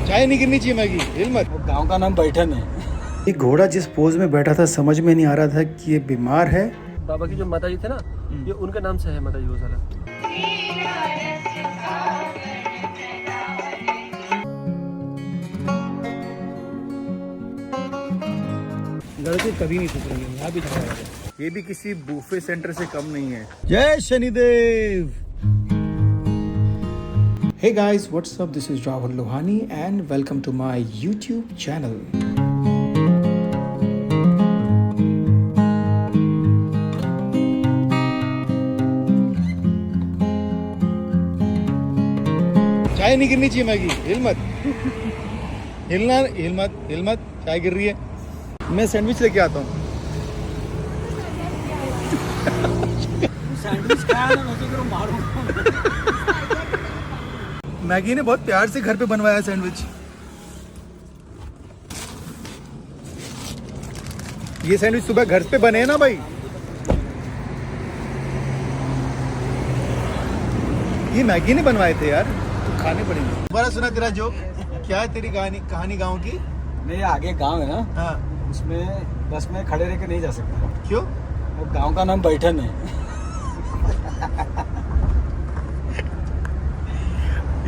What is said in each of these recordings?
चाय नहीं गिरनी चाहिए मैगी, हिल मत। वो गांव का नाम बैठन है। ये घोड़ा जिस पोज में बैठा था समझ में नहीं आ रहा था कि ये बीमार है। बाबा की जो माता जी थे ना, ये उनके नाम से है माता जी गौशाला। लड़के कभी नहीं सुधरेंगे, यहाँ भी झगड़ा है। ये भी किसी बूफे सेंटर से कम नहीं है। जय Shanidev. Hey guys, what's up? This is Rahul Lohani and welcome to my YouTube channel. चाय नहीं गिरनी चाहिए मैगी, हिल मत। हिलना, हिल मत, चाय गिर रही है। मैं सैंडविच लेके आता हूँ। सैंडविच खाया ना, मैं तो मारूंगा। मैगी ने बहुत प्यार से घर पे बनवाया सैंडविच। ये सैंडविच सुबह घर पे बने हैं ना भाई। ये मैगी ने बनवाए थे यार, तो खाने पड़ेंगे। दोबारा सुना तेरा जोक। क्या है तेरी कहानी गाँव की? नहीं, आगे गांव है ना, हाँ, उसमें बस में खड़े रह के नहीं जा सकता। क्यों? वो गांव का नाम बैठन है।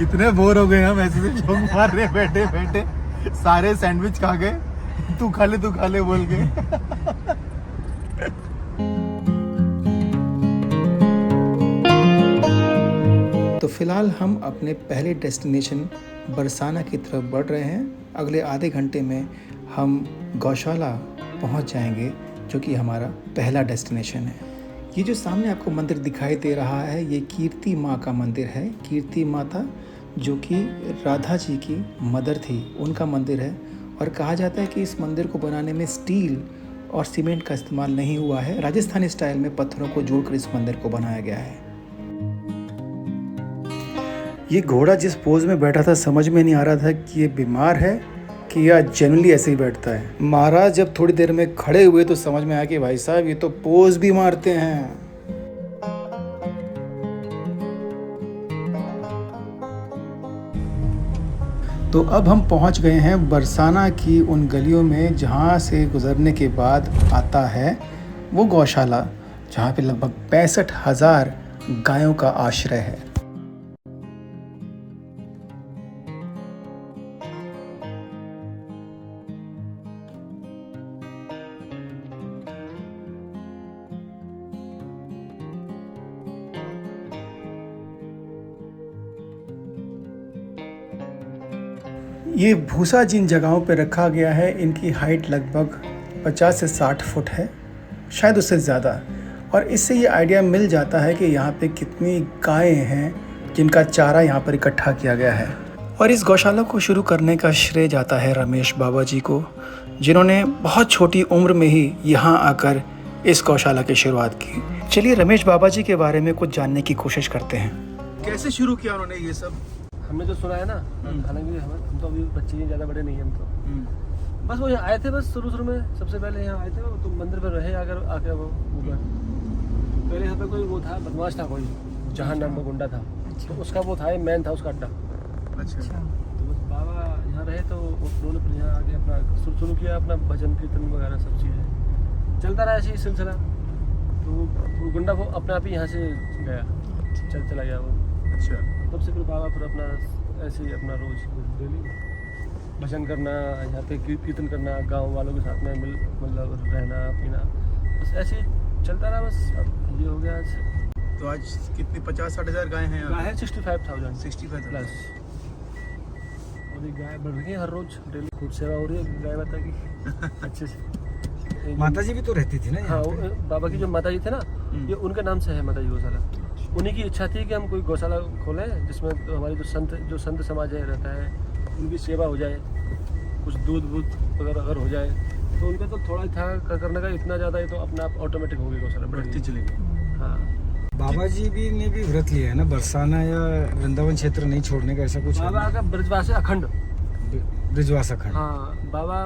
इतने बोर हो गए हम ऐसे जोक मार रहे बैठे बैठे। सारे सैंडविच खा गए, तू खा ले बोल के। तो फिलहाल हम अपने पहले डेस्टिनेशन बरसाना की तरफ बढ़ रहे हैं। अगले आधे घंटे में हम गौशाला पहुंच जाएंगे, जो कि हमारा पहला डेस्टिनेशन है। ये जो सामने आपको मंदिर दिखाई दे रहा है, ये कीर्ति माँ का मंदिर है। कीर्ति माता जो कि राधा जी की मदर थी, उनका मंदिर है। और कहा जाता है कि इस मंदिर को बनाने में स्टील और सीमेंट का इस्तेमाल नहीं हुआ है। राजस्थानी स्टाइल में पत्थरों को जोड़कर इस मंदिर को बनाया गया है। ये घोड़ा जिस पोज में बैठा था समझ में नहीं आ रहा था कि ये बीमार है कि या जनरली ऐसे ही बैठता है। महाराज जब थोड़ी देर में खड़े हुए तो समझ में आया कि भाई साहब ये तो पोज भी मारते हैं। तो अब हम पहुंच गए हैं बरसाना की उन गलियों में जहां से गुजरने के बाद आता है वो गौशाला, जहां पे लगभग 65,000 गायों का आश्रय है। ये भूसा जिन जगहों पे रखा गया है, इनकी हाइट लगभग 50 से 60 फुट है, शायद उससे ज़्यादा। और इससे ये आइडिया मिल जाता है कि यहाँ पे कितनी गायें हैं जिनका चारा यहाँ पर इकट्ठा किया गया है। और इस गौशाला को शुरू करने का श्रेय जाता है रमेश बाबा जी को, जिन्होंने बहुत छोटी उम्र में ही यहाँ आकर इस गौशाला की शुरुआत की। चलिए रमेश बाबा जी के बारे में कुछ जानने की कोशिश करते हैं। कैसे शुरू किया उन्होंने ये सब? हमने जो सुना है ना, हालांकि हम तो अभी बच्चे ही, ज़्यादा बड़े नहीं हैं हम तो। बस वो यहाँ आए थे, बस शुरू में सबसे पहले यहाँ आए थे। वो तो मंदिर पर रहे आकर वो ऊपर। पहले यहाँ पे कोई वो था, बदमाश था कोई, जहाँ नाम का गुंडा था। तो उसका वो था, मेन था उसका अड्डा। अच्छा। तो बस बाबा यहाँ रहे तो उन्होंने फिर यहाँ आके अपना शुरू किया, अपना भजन कीर्तन वगैरह सब चीज़ें चलता रहा ऐसे ही सिलसिला। तो वो गुंडा वो अपने आप ही यहाँ से गया, चला गया वो। अच्छा। तब से फिर बाबा फिर अपना ऐसे ही अपना रोज डेली भजन करना, यहाँ पे कीर्तन करना, गांव वालों के साथ में मतलब रहना पीना, बस ऐसे ही चलता रहा। बस अब ये हो गया आज। तो आज कितनी 50-60 हज़ार गाय हैं? गाय है 65,000 65 प्लस। और ये गाय बढ़ रही है हर रोज, डेली खूब सेवा हो रही है गाय माता की अच्छे से। माता जी भी तो रहती थी ना हाँ, बाबा की जो माता जी थे ना, ये उनके नाम से है माता जी गौशाला। उन्हीं की इच्छा थी कि हम कोई गौशाला खोलें जिसमें तो हमारी जो संत समाज है रहता है, उनकी सेवा हो जाए, कुछ दूध वगैरह अगर हो जाए तो उनका तो थोड़ा ही था करने का, इतना ज़्यादा है तो अपने आप ऑटोमेटिक हो गई गौशाला, बढ़ती चली गई। हाँ, बाबा जी भी ने भी व्रत लिया है ना, बरसाना या वृंदावन क्षेत्र नहीं छोड़ने का, ऐसा कुछ? बाबा का ब्रजवास अखंड, ब्रजवास अखंड। हाँ, बाबा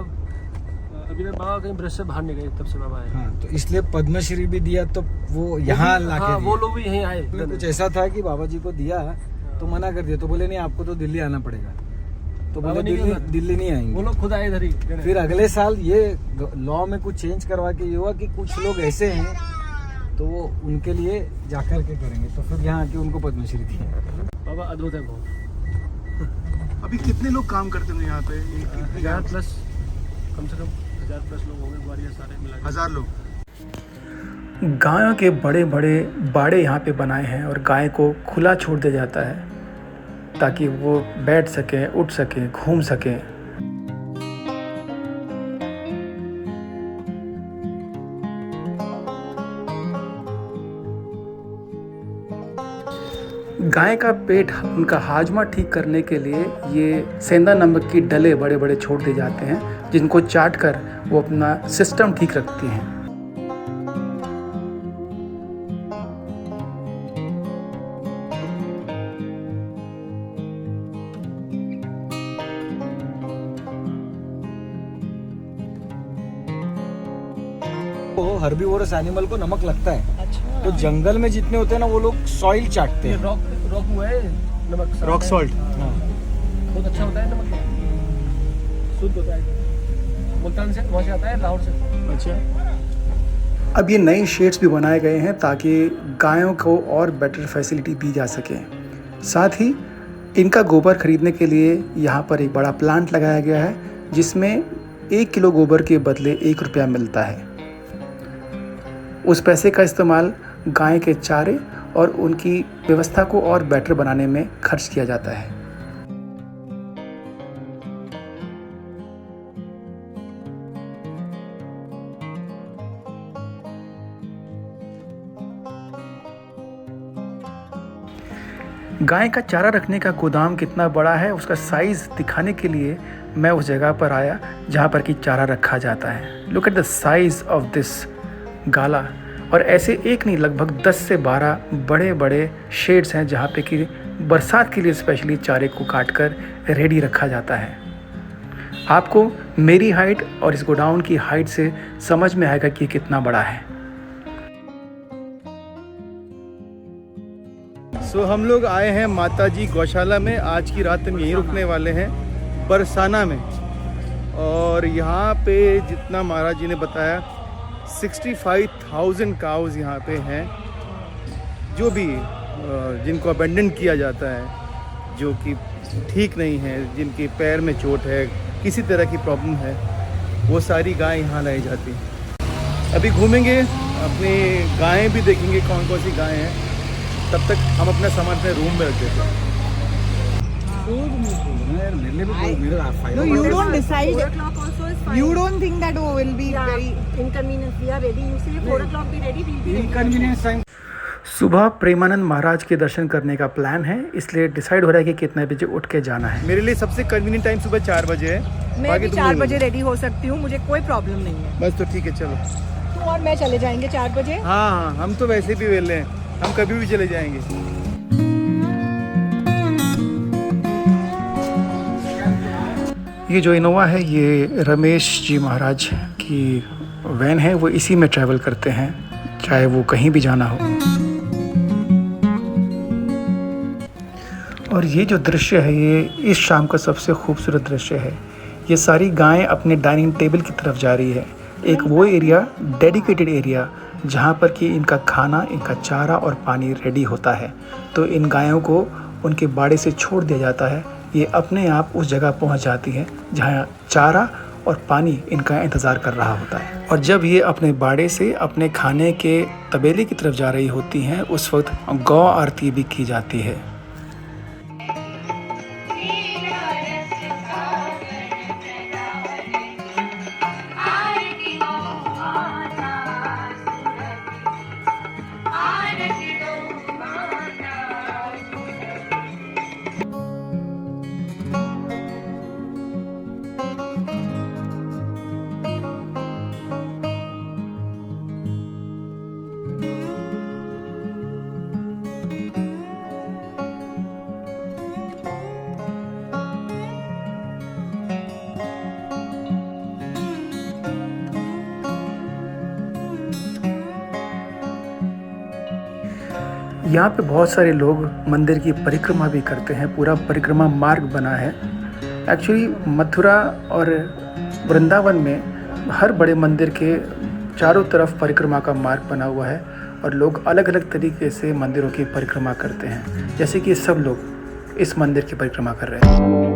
अभी तक बाबा कहीं ब्रज से बाहर नहीं गए तब से बाबा आए। हाँ, तो इसलिए पद्मश्री भी दिया, तो वो यहाँ लाके हाँ, दिया। वो लोग भी यहीं आए। कुछ ऐसा था कि बाबा जी को दिया तो मना कर दिया, तो बोले नहीं आपको तो दिल्ली आना पड़ेगा। तो बाबा बोले नहीं दिल्ली गए। दिल्ली नहीं आएंगे। वो लोग खुद आए इधर ही फिर अगले साल ये लॉ में कुछ चेंज करवा के ये हुआ कि कुछ लोग ऐसे हैं तो वो उनके लिए जाकर के करेंगे, तो फिर यहाँ आके उनको पद्मश्री दी है। बाबा अद्भुत है बहुत। अभी कितने लोग काम करते हैं यहाँ पे? 1000 प्लस, कम से कम 1000 प्लस लोग होंगे, ग्वारियर सारे मिला के। 1000 लोग। गायों के बड़े बड़े बाड़े यहाँ पे बनाए हैं और गाय को खुला छोड़ दिया जाता है ताकि वो बैठ सकें, उठ सकें, घूम सकें। गाय का पेट, उनका हाजमा ठीक करने के लिए ये सेंधा नमक की डले बड़े बड़े छोड़ दिए जाते हैं जिनको चाट कर वो अपना सिस्टम ठीक रखती हैं। वो हर्बीवोरस एनिमल को नमक लगता है, अच्छा। तो जंगल में जितने होते हैं ना वो लोग सॉइल चाटते ये हैं। रॉक हुआ है नमक, रॉक सॉल्ट। हाँ। बहुत अच्छा होता है नमक, शुद्ध होता है। मुल्तान से वहाँ से आता है, लाहौर से। अच्छा। अब ये नए शेड्स भी बनाए गए हैं ताकि गायों को और बेटर फैसिलिटी दी जा सके। साथ ही इनका गोबर खरीदने के लिए यहाँ पर एक बड़ा प्लांट लगाया गया है जिसमें 1 किलो गोबर के बदले 1 रुपया मिलता है। उस पैसे का इस्तेमाल गाय के चारे और उनकी व्यवस्था को और बेटर बनाने में खर्च किया जाता है। गाय का चारा रखने का गोदाम कितना बड़ा है उसका साइज़ दिखाने के लिए मैं उस जगह पर आया जहाँ पर कि चारा रखा जाता है। Look at the size of this गाला। और ऐसे एक नहीं, लगभग 10 से 12 बड़े बड़े शेड्स हैं जहाँ पे कि बरसात के लिए स्पेशली चारे को काट कर रेडी रखा जाता है। आपको मेरी हाइट और इस गोडाउन की हाइट से समझ में आएगा कि ये कितना बड़ा है। सो हम लोग आए हैं माताजी गौशाला में। आज की रात हम यहीं रुकने वाले हैं, बरसाना में। और यहाँ पे जितना महाराज जी ने बताया 65,000 काउज यहाँ पे हैं जो भी जिनको अबेंडन किया जाता है, जो कि ठीक नहीं है, जिनके पैर में चोट है, किसी तरह की प्रॉब्लम है, वो सारी गाय यहाँ लाई जाती हैं। अभी घूमेंगे, अपनी गायें भी देखेंगे कौन कौन सी गायें हैं। तब तक हम अपना सामान अपने रूम में रख देते हैं। No, you don't decide. 4 o'clock also is fine. You don't think that will be Yeah, very. inconvenience. We are ready. You say 4 o'clock be ready. We'll be ready. Inconvenience time. सुबह प्रेमानंद महाराज के दर्शन करने का plan है, इसलिए decide हो रहा है कि कितने बजे उठ के जाना है। मेरे लिए सबसे कन्वीनियंट टाइम सुबह 4 बजे है। मैं बाकी भी तुम 4 लोग बजे रेडी हो सकती हूँ, मुझे कोई प्रॉब्लम नहीं है। बस तो ठीक है, चलो। तू और मैं चले जाएंगे 4 बजे। हाँ हाँ, हम तो वैसे भी वेले हैं, हम कभी भी चले जाएंगे। ये जो इनोवा है ये रमेश जी महाराज की वैन है, वो इसी में ट्रैवल करते हैं चाहे वो कहीं भी जाना हो। और ये जो दृश्य है ये इस शाम का सबसे खूबसूरत दृश्य है। ये सारी गायें अपने डाइनिंग टेबल की तरफ जा रही है। एक वो एरिया, डेडिकेटेड एरिया, जहाँ पर कि इनका खाना, इनका चारा और पानी रेडी होता है। तो इन गायों को उनके बाड़े से छोड़ दिया जाता है, ये अपने आप उस जगह पहुँच जाती है जहाँ चारा और पानी इनका इंतज़ार कर रहा होता है। और जब ये अपने बाड़े से अपने खाने के तबेले की तरफ जा रही होती हैं, उस वक्त गौ आरती भी की जाती है। यहाँ पे बहुत सारे लोग मंदिर की परिक्रमा भी करते हैं। पूरा परिक्रमा मार्ग बना है एक्चुअली मथुरा और वृंदावन में हर बड़े मंदिर के चारों तरफ परिक्रमा का मार्ग बना हुआ है और लोग अलग अलग तरीके से मंदिरों की परिक्रमा करते हैं, जैसे कि सब लोग इस मंदिर की परिक्रमा कर रहे हैं।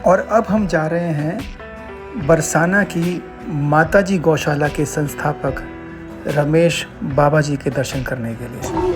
और अब हम जा रहे हैं बरसाना की माताजी गौशाला के संस्थापक रमेश बाबा जी के दर्शन करने के लिए।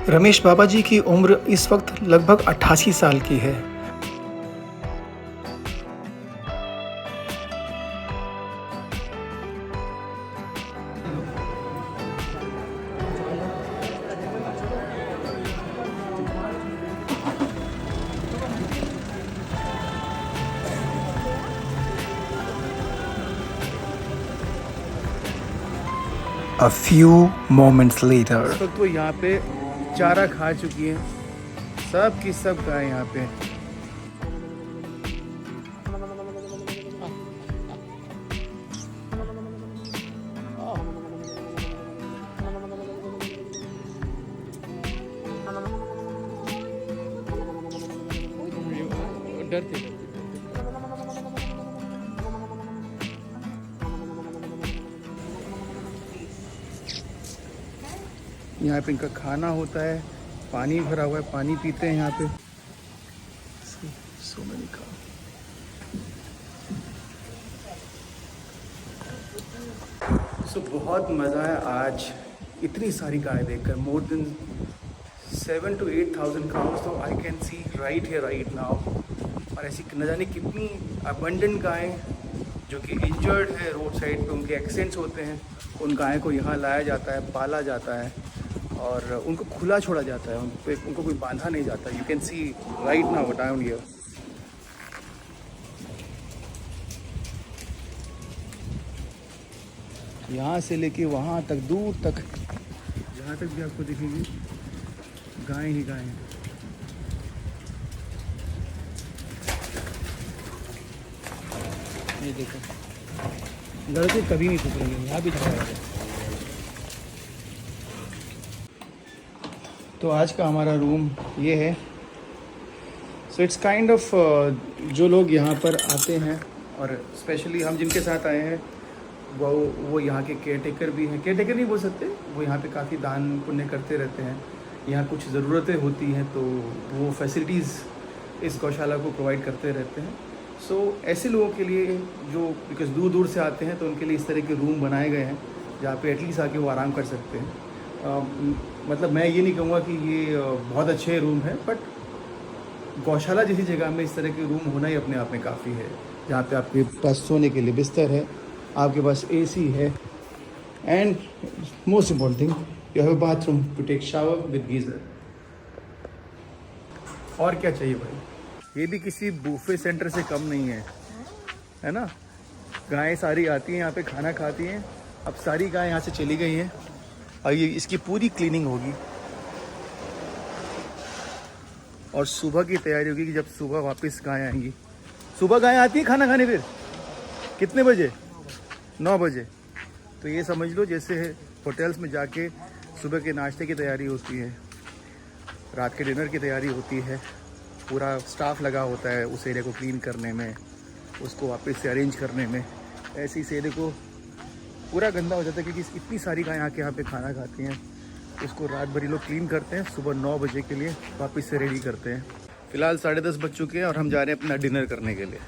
रमेश बाबा जी की उम्र इस वक्त लगभग 88 साल की है। A few moments later. इस वक्त वो यहाँ पे चारा खा चुकी हैं, सब की सब गाय यहाँ पे। डरते यहाँ पे इनका खाना होता है, पानी भरा हुआ है, पानी पीते हैं यहाँ पे। So many cows. So बहुत मज़ा है आज इतनी सारी गाय देखकर। मोर देन 7,000 to 8,000 cows, तो I can see right here right now. और ऐसी न जाने कितनी अबंडेंट गायें जो कि इंजर्ड है रोड साइड पे, उनके एक्सीडेंट्स होते हैं, उन गाय को यहाँ लाया जाता है, पाला जाता है और उनको खुला छोड़ा जाता है, उनको कोई बांधा नहीं जाता। You can see right now down here. यहाँ से लेके वहाँ तक, दूर तक, जहाँ तक भी आपको दिखेंगी गाय ही गाय हैं। ये देखो, लड़के कभी नहीं टूटेंगे, यहाँ भी दिखाया है। तो आज का हमारा रूम ये है। सो इट्स काइंड ऑफ जो लोग यहाँ पर आते हैं और स्पेशली हम जिनके साथ आए हैं वो यहाँ के केयर टेकर भी हैं। केयर टेकर नहीं बोल सकते, वो यहाँ पे काफ़ी दान पुण्य करते रहते हैं। यहाँ कुछ ज़रूरतें होती हैं तो वो फैसिलिटीज़ इस गौशाला को प्रोवाइड करते रहते हैं। सो ऐसे लोगों के लिए जो बिकॉज दूर दूर से आते हैं तो उनके लिए इस तरह के रूम बनाए गए हैं जहाँ पे एटलीस्ट आके वो आराम कर सकते हैं। मतलब मैं ये नहीं कहूँगा कि ये बहुत अच्छे रूम है, बट गौशाला जैसी जगह में इस तरह के रूम होना ही अपने आप में काफ़ी है, जहाँ पे आपके पास सोने के लिए बिस्तर है, आपके पास AC है, and most important thing you have a bathroom to take shower with geyser. और क्या चाहिए भाई, ये भी किसी बूफे सेंटर से कम नहीं है ना। गायें सारी आती हैं यहाँ पे, खाना खाती हैं। अब सारी गायें यहाँ से चली गई हैं और ये इसकी पूरी क्लीनिंग होगी और सुबह की तैयारी होगी कि जब सुबह वापस गायें आएंगी। सुबह गायें आती हैं खाना खाने, फिर कितने बजे? 9 बजे। तो ये समझ लो जैसे होटल्स में जाके सुबह के नाश्ते की तैयारी होती है, रात के डिनर की तैयारी होती है, पूरा स्टाफ लगा होता है उस एरिया को क्लीन करने में, उसको वापस से अरेंज करने में। ऐसे इस एरिया को पूरा गंदा हो जाता है क्योंकि इतनी सारी गायें आके यहाँ पे खाना खाती हैं। उसको रात भर लोग क्लीन करते हैं, सुबह 9 बजे के लिए वापस से रेडी करते हैं। फ़िलहाल 10:30 बज चुके हैं और हम जा रहे हैं अपना डिनर करने के लिए।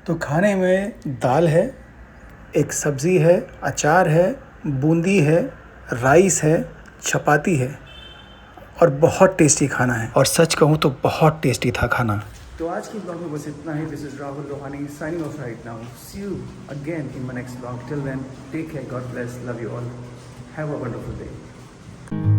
तो खाने में दाल है, एक सब्ज़ी है, अचार है, बूंदी है, राइस है, चपाती है और बहुत टेस्टी खाना है, और सच कहूँ तो बहुत टेस्टी था खाना। तो आज की ब्लॉग में बस इतना ही। This is Rahul Lohani signing off right now. See you again in my next blog. Till then take care, God bless, love you all, have a wonderful day.